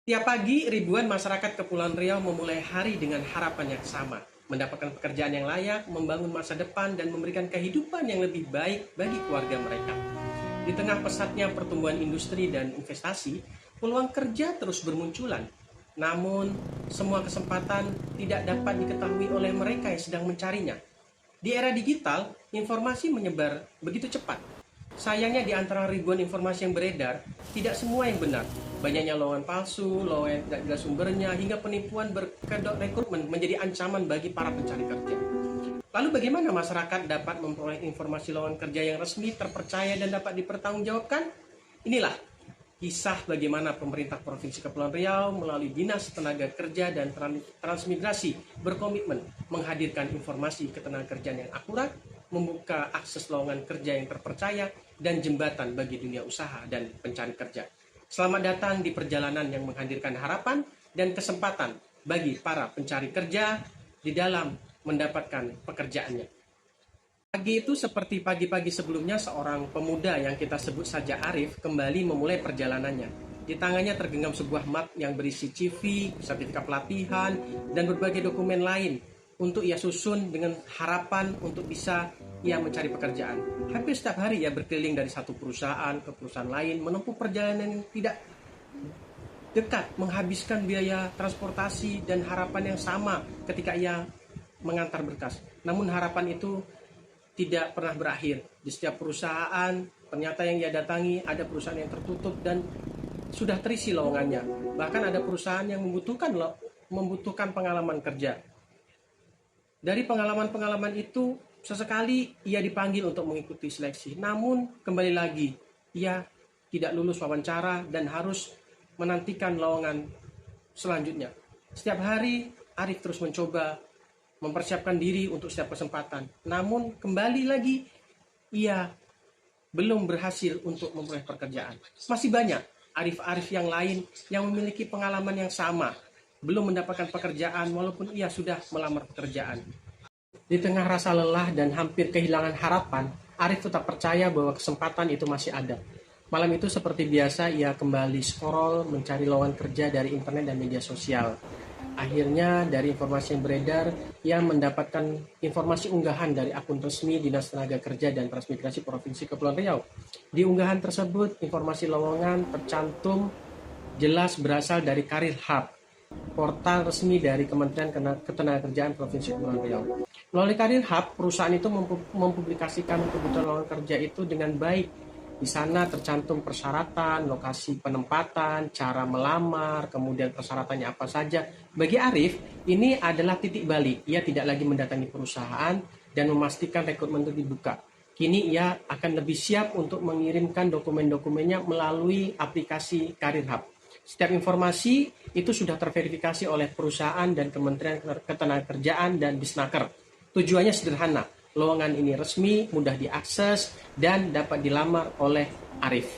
Tiap pagi, ribuan masyarakat Kepulauan Riau memulai hari dengan harapan yang sama, mendapatkan pekerjaan yang layak, membangun masa depan, dan memberikan kehidupan yang lebih baik bagi keluarga mereka. Di tengah pesatnya pertumbuhan industri dan investasi, peluang kerja terus bermunculan. Namun, semua kesempatan tidak dapat diketahui oleh mereka yang sedang mencarinya. Di era digital, informasi menyebar begitu cepat. Sayangnya di antara ribuan informasi yang beredar, tidak semua yang benar. Banyaknya lowongan palsu, lowongan tidak jelas sumbernya, hingga penipuan berkedok rekrutmen menjadi ancaman bagi para pencari kerja. Lalu bagaimana masyarakat dapat memperoleh informasi lowongan kerja yang resmi, terpercaya, dan dapat dipertanggungjawabkan? Inilah kisah bagaimana pemerintah Provinsi Kepulauan Riau melalui Dinas Tenaga Kerja dan Transmigrasi berkomitmen menghadirkan informasi ketenagakerjaan yang akurat, membuka akses lowongan kerja yang terpercaya, dan jembatan bagi dunia usaha dan pencari kerja. Selamat datang di perjalanan yang menghadirkan harapan dan kesempatan bagi para pencari kerja di dalam mendapatkan pekerjaannya. Pagi itu seperti pagi-pagi sebelumnya, seorang pemuda yang kita sebut saja Arif kembali memulai perjalanannya. Di tangannya tergenggam sebuah map yang berisi CV, sertifikat pelatihan, dan berbagai dokumen lain untuk ia susun dengan harapan untuk bisa ia mencari pekerjaan. Hampir setiap hari ia berkeliling dari satu perusahaan ke perusahaan lain, menempuh perjalanan yang tidak dekat, menghabiskan biaya transportasi dan harapan yang sama ketika ia mengantar berkas. Namun harapan itu tidak pernah berakhir. Di setiap perusahaan, ternyata yang ia datangi ada perusahaan yang tertutup dan sudah terisi lowongannya. Bahkan ada perusahaan yang membutuhkan pengalaman kerja. Dari pengalaman-pengalaman itu, sesekali ia dipanggil untuk mengikuti seleksi. Namun, kembali lagi, ia tidak lulus wawancara dan harus menantikan lowongan selanjutnya. Setiap hari, Arif terus mencoba mempersiapkan diri untuk setiap kesempatan. Namun, kembali lagi, ia belum berhasil untuk memperoleh pekerjaan. Masih banyak Arif-Arif yang lain yang memiliki pengalaman yang sama, belum mendapatkan pekerjaan walaupun ia sudah melamar pekerjaan. Di tengah rasa lelah dan hampir kehilangan harapan, Arif tetap percaya bahwa kesempatan itu masih ada. Malam itu seperti biasa ia kembali scroll mencari lowongan kerja dari internet dan media sosial. Akhirnya dari informasi yang beredar, ia mendapatkan informasi unggahan dari akun resmi Dinas Tenaga Kerja dan Transmigrasi Provinsi Kepulauan Riau. Di unggahan tersebut, informasi lowongan tercantum jelas berasal dari Karir Hub, portal resmi dari Kementerian Ketenagakerjaan Provinsi Kepulauan Riau. Melalui Karir Hub, perusahaan itu mempublikasikan kebutuhan lowongan kerja itu dengan baik. Di sana tercantum persyaratan, lokasi penempatan, cara melamar, kemudian persyaratannya apa saja. Bagi Arif, ini adalah titik balik. Ia tidak lagi mendatangi perusahaan dan memastikan rekrutmen itu dibuka. Kini ia akan lebih siap untuk mengirimkan dokumen-dokumennya melalui aplikasi Karir Hub. Setiap informasi itu sudah terverifikasi oleh perusahaan dan Kementerian Ketenagakerjaan dan Disnaker. Tujuannya sederhana, lowongan ini resmi, mudah diakses, dan dapat dilamar oleh Arif.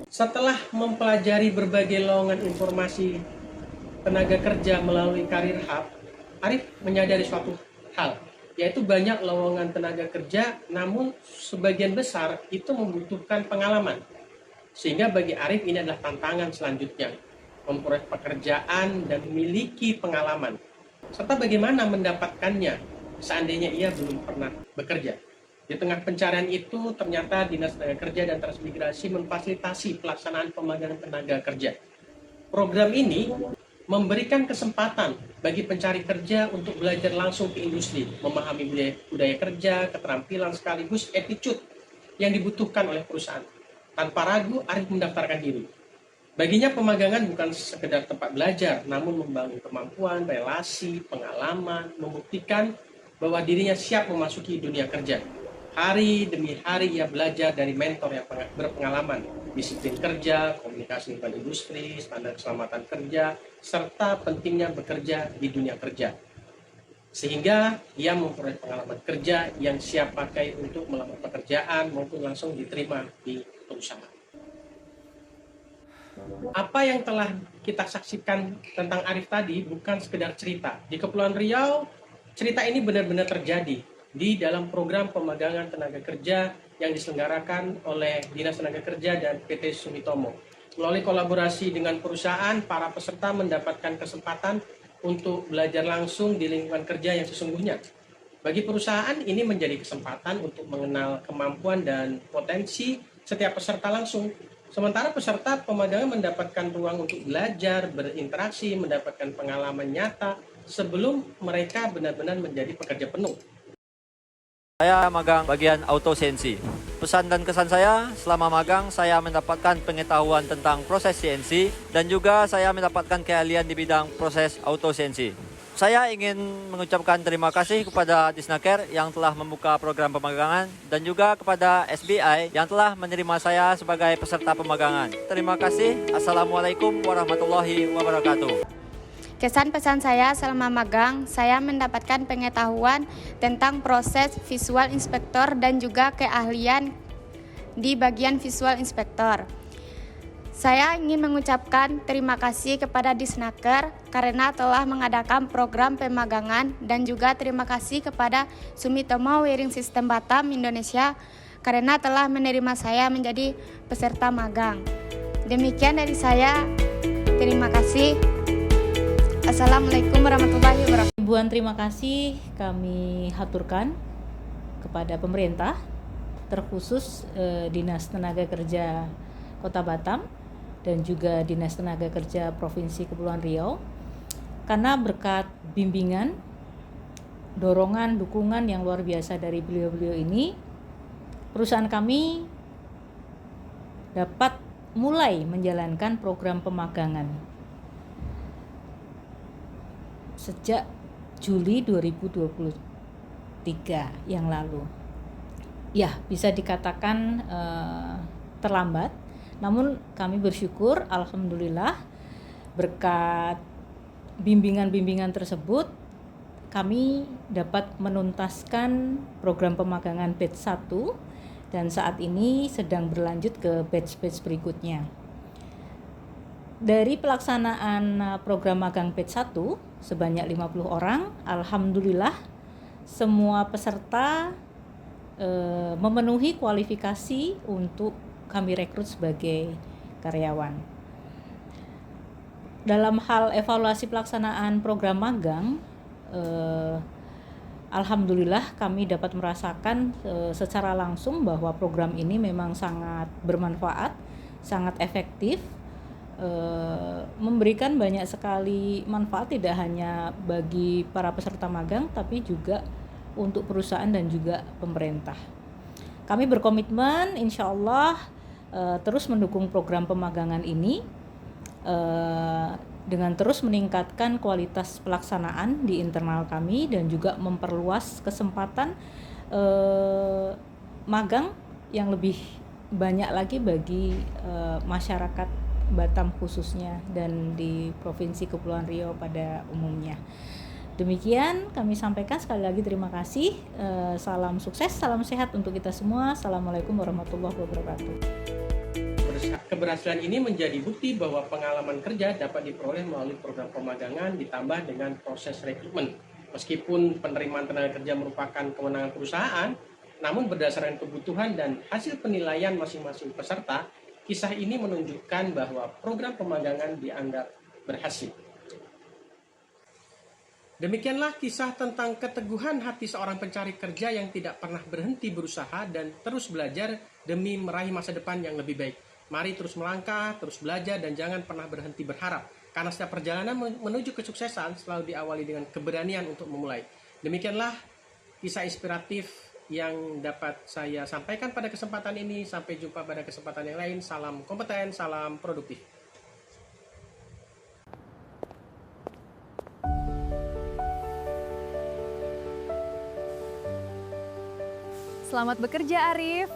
Setelah mempelajari berbagai lowongan informasi tenaga kerja melalui Karir Hub, Arif menyadari suatu hal, yaitu banyak lowongan tenaga kerja, namun sebagian besar itu membutuhkan pengalaman. Sehingga bagi Arif ini adalah tantangan selanjutnya, memperoleh pekerjaan dan memiliki pengalaman. Serta bagaimana mendapatkannya seandainya ia belum pernah bekerja. Di tengah pencarian itu, ternyata Dinas Tenaga Kerja dan Transmigrasi memfasilitasi pelaksanaan pemagangan tenaga kerja. Program ini memberikan kesempatan bagi pencari kerja untuk belajar langsung ke industri, memahami budaya kerja, keterampilan sekaligus attitude yang dibutuhkan oleh perusahaan. Tanpa ragu, Arif mendaftarkan diri. Baginya pemagangan bukan sekedar tempat belajar, namun membangun kemampuan, relasi, pengalaman, membuktikan bahwa dirinya siap memasuki dunia kerja. Hari demi hari ia belajar dari mentor yang berpengalaman, disiplin kerja, komunikasi dengan industri, standar keselamatan kerja, serta pentingnya bekerja di dunia kerja. Sehingga ia memperoleh pengalaman kerja yang siap pakai untuk melamar pekerjaan maupun langsung diterima di perusahaan. Apa yang telah kita saksikan tentang Arif tadi bukan sekedar cerita. Di Kepulauan Riau, cerita ini benar-benar terjadi di dalam program pemagangan tenaga kerja yang diselenggarakan oleh Dinas Tenaga Kerja dan PT Sumitomo. Melalui kolaborasi dengan perusahaan, para peserta mendapatkan kesempatan untuk belajar langsung di lingkungan kerja yang sesungguhnya. Bagi perusahaan, ini menjadi kesempatan untuk mengenal kemampuan dan potensi setiap peserta langsung. Sementara peserta pemagangan mendapatkan ruang untuk belajar, berinteraksi, mendapatkan pengalaman nyata sebelum mereka benar-benar menjadi pekerja penuh. Saya magang bagian auto CNC. Pesan dan kesan saya selama magang, saya mendapatkan pengetahuan tentang proses CNC dan juga saya mendapatkan keahlian di bidang proses auto CNC. Saya ingin mengucapkan terima kasih kepada Disnaker yang telah membuka program pemagangan dan juga kepada SBI yang telah menerima saya sebagai peserta pemagangan. Terima kasih. Assalamualaikum warahmatullahi wabarakatuh. Kesan pesan saya selama magang, saya mendapatkan pengetahuan tentang proses visual inspektor dan juga keahlian di bagian visual inspektor. Saya ingin mengucapkan terima kasih kepada Disnaker karena telah mengadakan program pemagangan dan juga terima kasih kepada Sumitomo Wiring System Batam Indonesia karena telah menerima saya menjadi peserta magang. Demikian dari saya, terima kasih. Assalamualaikum warahmatullahi wabarakatuh. Ribuan terima kasih kami haturkan kepada pemerintah, terkhusus Dinas Tenaga Kerja Kota Batam dan juga Dinas Tenaga Kerja Provinsi Kepulauan Riau, karena berkat bimbingan, dorongan, dukungan yang luar biasa dari beliau-beliau ini, perusahaan kami dapat mulai menjalankan program pemagangan sejak Juli 2023 yang lalu. Ya, bisa dikatakan terlambat, namun kami bersyukur, alhamdulillah, berkat bimbingan-bimbingan tersebut kami dapat menuntaskan program pemagangan batch 1 dan saat ini sedang berlanjut ke batch-batch berikutnya. Dari pelaksanaan program magang batch 1 sebanyak 50 orang, alhamdulillah semua peserta memenuhi kualifikasi untuk kami rekrut sebagai karyawan. Dalam hal evaluasi pelaksanaan program magang, alhamdulillah kami dapat merasakan secara langsung bahwa program ini memang sangat bermanfaat, sangat efektif, memberikan banyak sekali manfaat tidak hanya bagi para peserta magang tapi juga untuk perusahaan dan juga pemerintah. Kami berkomitmen insya Allah terus mendukung program pemagangan ini dengan terus meningkatkan kualitas pelaksanaan di internal kami dan juga memperluas kesempatan magang yang lebih banyak lagi bagi masyarakat Batam khususnya dan di Provinsi Kepulauan Riau pada umumnya. Demikian kami sampaikan, sekali lagi terima kasih. Salam sukses, salam sehat untuk kita semua. Assalamualaikum warahmatullahi wabarakatuh. Keberhasilan ini menjadi bukti bahwa pengalaman kerja dapat diperoleh melalui program pemagangan ditambah dengan proses rekrutmen. Meskipun penerimaan tenaga kerja merupakan kewenangan perusahaan, namun berdasarkan kebutuhan dan hasil penilaian masing-masing peserta, kisah ini menunjukkan bahwa program pemagangan dianggap berhasil. Demikianlah kisah tentang keteguhan hati seorang pencari kerja yang tidak pernah berhenti berusaha dan terus belajar demi meraih masa depan yang lebih baik. Mari terus melangkah, terus belajar, dan jangan pernah berhenti berharap. Karena setiap perjalanan menuju kesuksesan selalu diawali dengan keberanian untuk memulai. Demikianlah kisah inspiratif yang dapat saya sampaikan pada kesempatan ini. Sampai jumpa pada kesempatan yang lain. Salam kompeten, salam produktif. Selamat bekerja, Arif.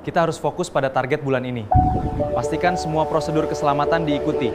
Kita harus fokus pada target bulan ini. Pastikan semua prosedur keselamatan diikuti.